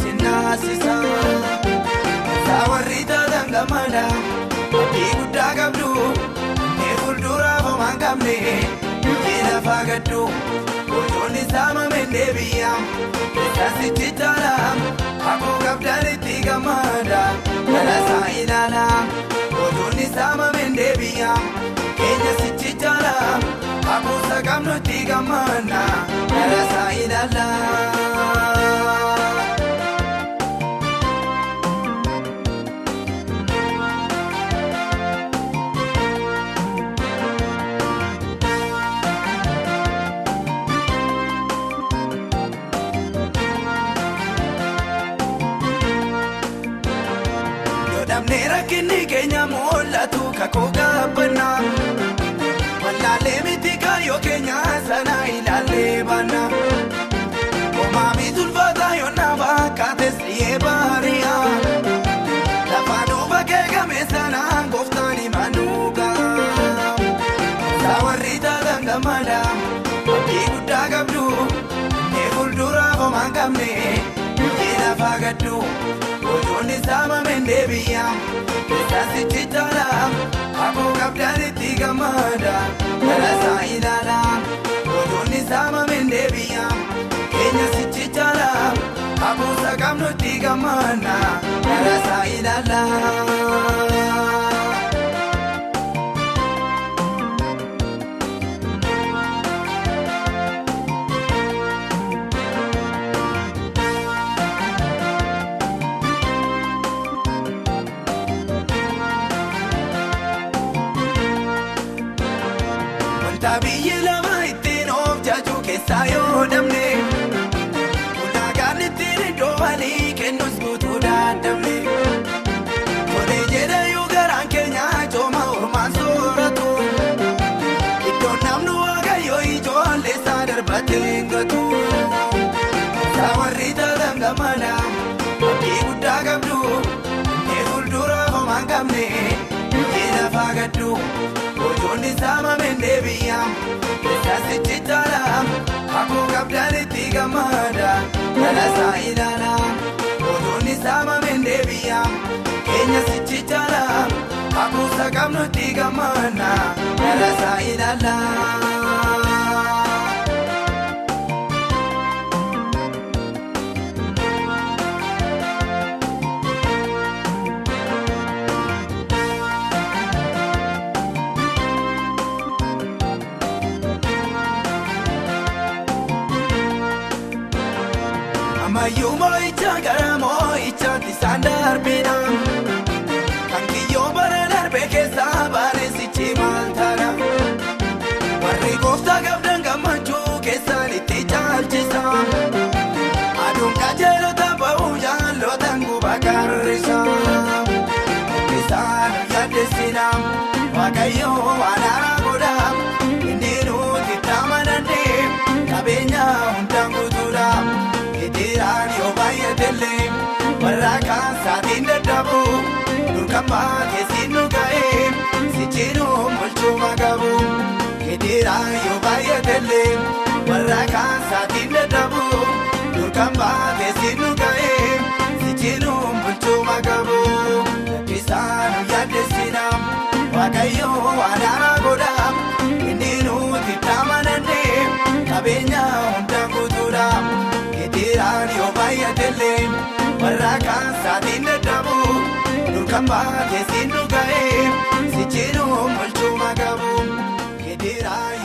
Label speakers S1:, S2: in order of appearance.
S1: sinnaasisa Sawarrita dangamada Abdi guddaa qabdu Mee fuulduraaf homaan qabne Jila faagaddu Bocoonni saamameen deebi'am Isaasitti taalam Akkoo qabdaan itti gammada Galasaa ilaala Bocoonni saamameen deebi'am Keenya sitti taalam Akkoo saqamnu itti gammada Galasaa ilaala Namnera kini Kenya mul'atu kakoo gabbana Wallaalee miti kaayoo Kenya sana ilaalee baana Omaami tulfaata yoona bakkaate si'ee baari'a Lafaanuu bakkee game sana gooftaan himanuuga Sawarrita dangamada Abdii guddaa qabdu Mee fuulduraaf homaan qabne Jila faagaddu Bocoonni saamameen deebi'am Isaasitti taalam Akkoo qabdaan itti gammada Galasaa ilaala Bocoonni saamameen deebi'am Keenya sitti taalam Akkoo saqamnu itti gammada Galasaa ilaala Biyyi lama ittiin of jaju keessaa yoo damne Ulaagaan ittiin iddoo walii kennus guutuu daandamne Tolee jedha yoo garaan keenya cooma ormaan sooratu Iddoon namnu waaqayyoo ijoollee isaa darbatee gatu Sawarrita dangamada Abdii guddaa qabdu Mee fuulduraaf homaan qabne Jila faagaddu Bocoonni saamameen deebi'am Isaasitti taalam Akkoo qabdaan itti gammada Galasaa ilaala Bocoonni saamameen deebi'am Keenya sitti taalam Akkoo saqamnu itti gammada Galasaa ilaala Ammayyuu moo'icha gara moo'ichaatti isaan darbina Kan kiyyoo bara darbe keessaa bareessichi maal taana Warri gooftaa qabdan gammachuu keessaan itti caalchisa Aduun qajeelota ba'uu jaallotaan gubaa qarrisa Isaan yaaddessina Waaqayyoo waan haaraa godha Inni nuti itti amananne qabeenya hundaan guutuudha Ketiraan yoo baay'atellee warra kaan saatiin dadhabu Nurkaan baakeessiin nu ga'ee sichiinuu molchuu magabu Ketiraan yoo baay'atellee warra kaan saatiin dadhabu Nurkaan baakeessiin nu ga'ee sichiinuu molchuu magabu Isaan nu yaaddessina Waaqayyoo waan haaraa godha Inni nuti itti amananne qabeenya hundaan guutuudha Ketiraan yoo baay'atellee warra kaan saatiin dadhabu Nurkaan baakeessiin nu ga'ee sichiinuu molchuu magabu Ketiraan